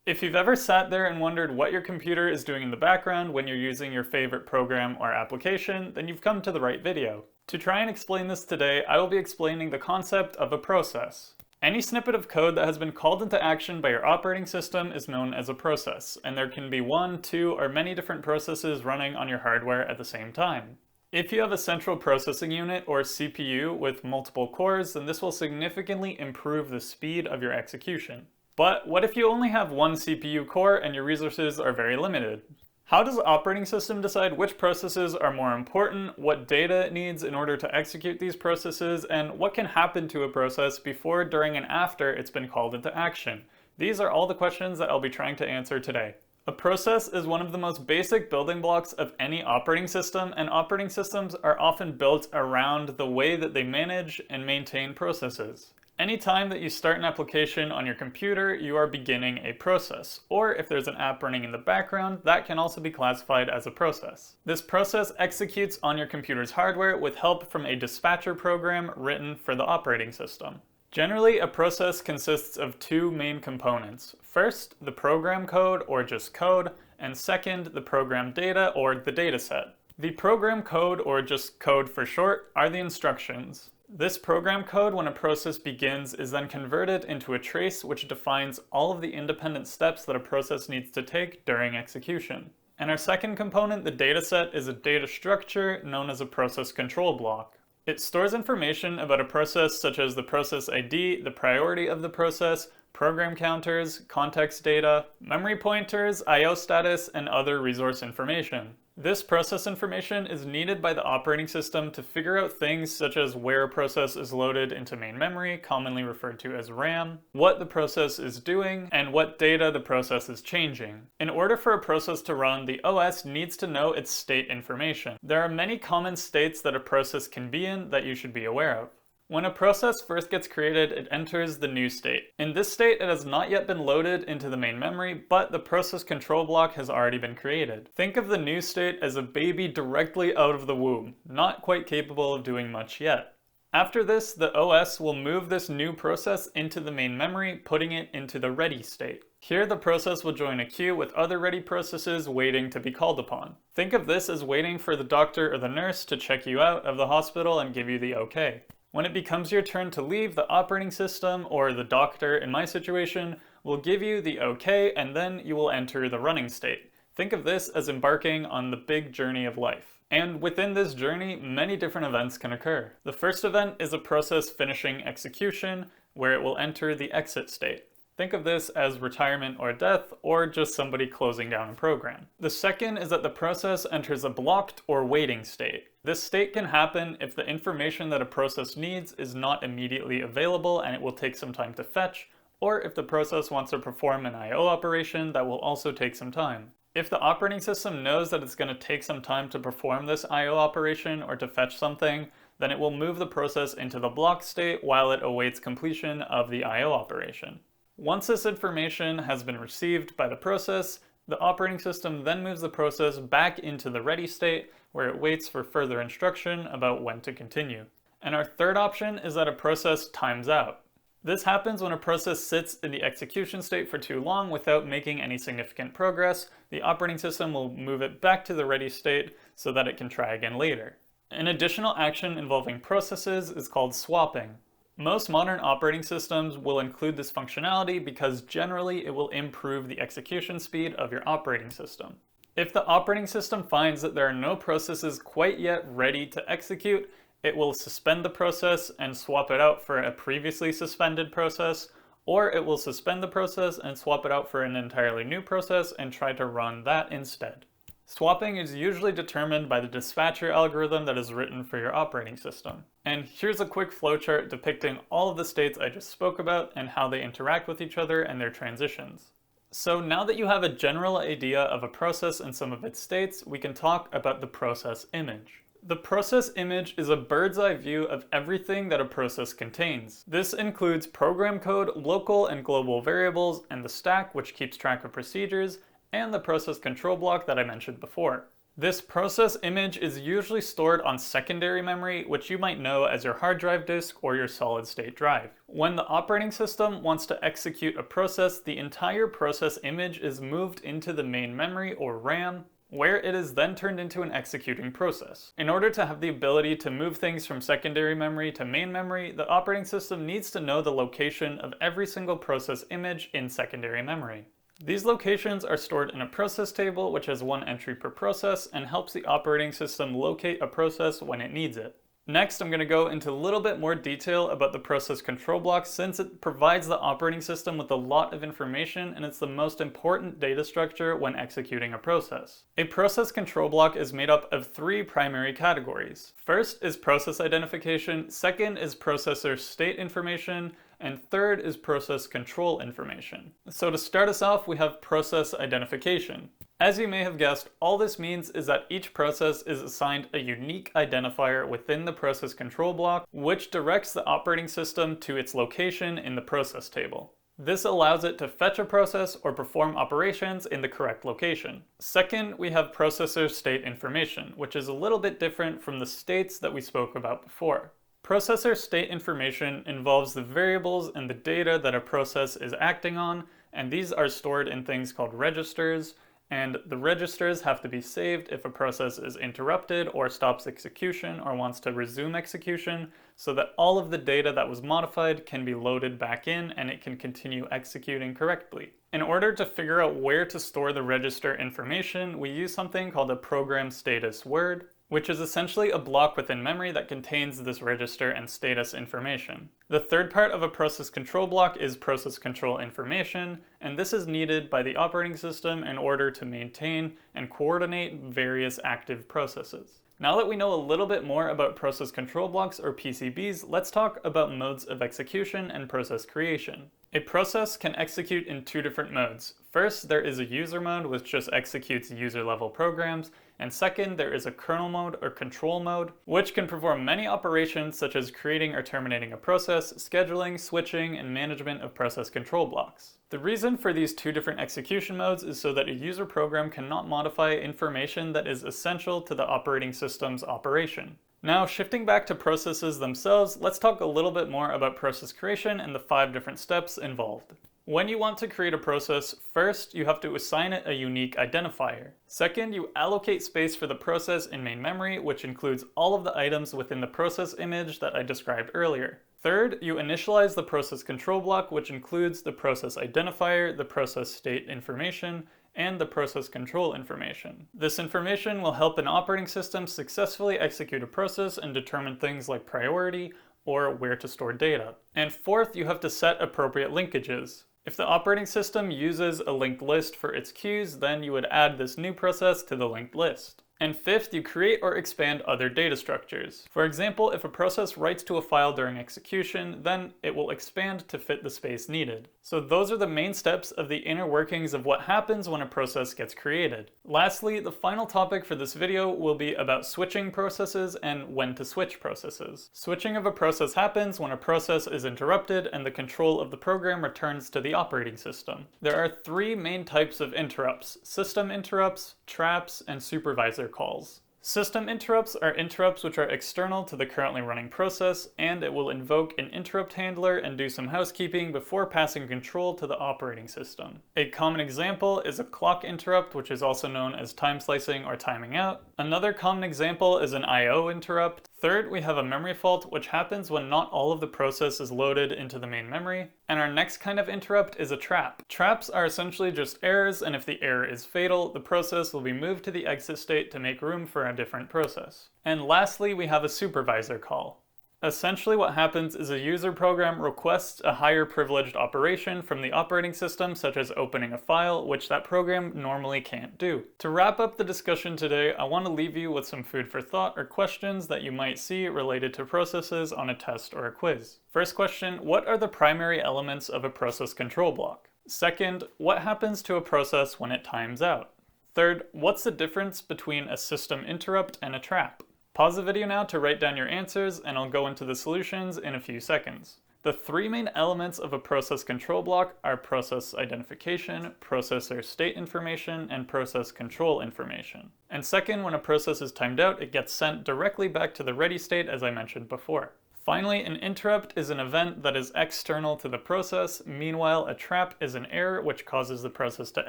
If you've ever sat there and wondered what your computer is doing in the background when you're using your favorite program or application, then you've come to the right video. To try and explain this today, I will be explaining the concept of a process. Any snippet of code that has been called into action by your operating system is known as a process, and there can be one, two, or many different processes running on your hardware at the same time. If you have a central processing unit or CPU with multiple cores, then this will significantly improve the speed of your execution. But what if you only have one CPU core and your resources are very limited? How does the operating system decide which processes are more important, what data it needs in order to execute these processes, and what can happen to a process before, during, and after it's been called into action? These are all the questions that I'll be trying to answer today. A process is one of the most basic building blocks of any operating system, and operating systems are often built around the way that they manage and maintain processes. Anytime that you start an application on your computer, you are beginning a process, or if there's an app running in the background, that can also be classified as a process. This process executes on your computer's hardware with help from a dispatcher program written for the operating system. Generally, a process consists of two main components. First, the program code, or just code, and second, the program data, or the dataset. The program code, or just code for short, are the instructions. This program code, when a process begins, is then converted into a trace which defines all of the independent steps that a process needs to take during execution. And our second component, the dataset, is a data structure known as a process control block. It stores information about a process such as the process ID, the priority of the process, program counters, context data, memory pointers, I/O status, and other resource information. This process information is needed by the operating system to figure out things such as where a process is loaded into main memory, commonly referred to as RAM, what the process is doing, and what data the process is changing. In order for a process to run, the OS needs to know its state information. There are many common states that a process can be in that you should be aware of. When a process first gets created, it enters the new state. In this state, it has not yet been loaded into the main memory, but the process control block has already been created. Think of the new state as a baby directly out of the womb, not quite capable of doing much yet. After this, the OS will move this new process into the main memory, putting it into the ready state. Here, the process will join a queue with other ready processes waiting to be called upon. Think of this as waiting for the doctor or the nurse to check you out of the hospital and give you the okay. When it becomes your turn to leave, the operating system, or the doctor in my situation, will give you the okay, and then you will enter the running state. Think of this as embarking on the big journey of life. And within this journey, many different events can occur. The first event is a process finishing execution, where it will enter the exit state. Think of this as retirement or death, or just somebody closing down a program. The second is that the process enters a blocked or waiting state. This state can happen if the information that a process needs is not immediately available and it will take some time to fetch, or if the process wants to perform an I/O operation that will also take some time. If the operating system knows that it's going to take some time to perform this I/O operation or to fetch something, then it will move the process into the blocked state while it awaits completion of the I/O operation. Once this information has been received by the process, the operating system then moves the process back into the ready state, where it waits for further instruction about when to continue. And our third option is that a process times out. This happens when a process sits in the execution state for too long without making any significant progress. The operating system will move it back to the ready state so that it can try again later. An additional action involving processes is called swapping. Most modern operating systems will include this functionality because generally it will improve the execution speed of your operating system. If the operating system finds that there are no processes quite yet ready to execute, it will suspend the process and swap it out for a previously suspended process, or it will suspend the process and swap it out for an entirely new process and try to run that instead. Swapping is usually determined by the dispatcher algorithm that is written for your operating system. And here's a quick flowchart depicting all of the states I just spoke about and how they interact with each other and their transitions. So now that you have a general idea of a process and some of its states, we can talk about the process image. The process image is a bird's eye view of everything that a process contains. This includes program code, local and global variables, and the stack, which keeps track of procedures, and the process control block that I mentioned before. This process image is usually stored on secondary memory, which you might know as your hard drive disk or your solid state drive. When the operating system wants to execute a process, the entire process image is moved into the main memory or RAM, where it is then turned into an executing process. In order to have the ability to move things from secondary memory to main memory, the operating system needs to know the location of every single process image in secondary memory. These locations are stored in a process table, which has one entry per process and helps the operating system locate a process when it needs it. Next, I'm going to go into a little bit more detail about the process control block, since it provides the operating system with a lot of information and it's the most important data structure when executing a process. A process control block is made up of three primary categories. First is process identification, second is processor state information, and third is process control information. So to start us off, we have process identification. As you may have guessed, all this means is that each process is assigned a unique identifier within the process control block, which directs the operating system to its location in the process table. This allows it to fetch a process or perform operations in the correct location. Second, we have processor state information, which is a little bit different from the states that we spoke about before. Processor state information involves the variables and the data that a process is acting on, and these are stored in things called registers, and the registers have to be saved if a process is interrupted or stops execution or wants to resume execution, so that all of the data that was modified can be loaded back in and it can continue executing correctly. In order to figure out where to store the register information, we use something called a program status word, which is essentially a block within memory that contains this register and status information. The third part of a process control block is process control information, and this is needed by the operating system in order to maintain and coordinate various active processes. Now that we know a little bit more about process control blocks or PCBs, let's talk about modes of execution and process creation. A process can execute in two different modes. First, there is a user mode, which just executes user-level programs, and second, there is a kernel mode or control mode, which can perform many operations such as creating or terminating a process, scheduling, switching, and management of process control blocks. The reason for these two different execution modes is so that a user program cannot modify information that is essential to the operating system's operation. Now, shifting back to processes themselves, let's talk a little bit more about process creation and the 5 different steps involved. When you want to create a process, first you have to assign it a unique identifier. Second, you allocate space for the process in main memory, which includes all of the items within the process image that I described earlier. Third, you initialize the process control block, which includes the process identifier, the process state information, and the process control information. This information will help an operating system successfully execute a process and determine things like priority or where to store data. And fourth, you have to set appropriate linkages. If the operating system uses a linked list for its queues, then you would add this new process to the linked list. And fifth, you create or expand other data structures. For example, if a process writes to a file during execution, then it will expand to fit the space needed. So those are the main steps of the inner workings of what happens when a process gets created. Lastly, the final topic for this video will be about switching processes and when to switch processes. Switching of a process happens when a process is interrupted and the control of the program returns to the operating system. There are 3 main types of interrupts: system interrupts, traps, and supervisor calls. System interrupts are interrupts which are external to the currently running process, and it will invoke an interrupt handler and do some housekeeping before passing control to the operating system. A common example is a clock interrupt, which is also known as time slicing or timing out. Another common example is an I/O interrupt. Third, we have a memory fault, which happens when not all of the process is loaded into the main memory. And our next kind of interrupt is a trap. Traps are essentially just errors, and if the error is fatal, the process will be moved to the exit state to make room for a different process. And lastly, we have a supervisor call. Essentially what happens is a user program requests a higher privileged operation from the operating system, such as opening a file, which that program normally can't do. To wrap up the discussion today, I want to leave you with some food for thought or questions that you might see related to processes on a test or a quiz. First question, what are the primary elements of a process control block? Second, what happens to a process when it times out? Third, what's the difference between a system interrupt and a trap? Pause the video now to write down your answers, and I'll go into the solutions in a few seconds. The three main elements of a process control block are process identification, processor state information, and process control information. And second, when a process is timed out, it gets sent directly back to the ready state as I mentioned before. Finally, an interrupt is an event that is external to the process. Meanwhile, a trap is an error which causes the process to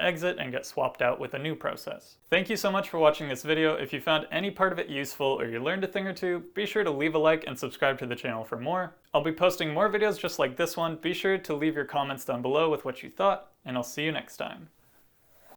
exit and get swapped out with a new process. Thank you so much for watching this video. If you found any part of it useful or you learned a thing or two, be sure to leave a like and subscribe to the channel for more. I'll be posting more videos just like this one. Be sure to leave your comments down below with what you thought, and I'll see you next time.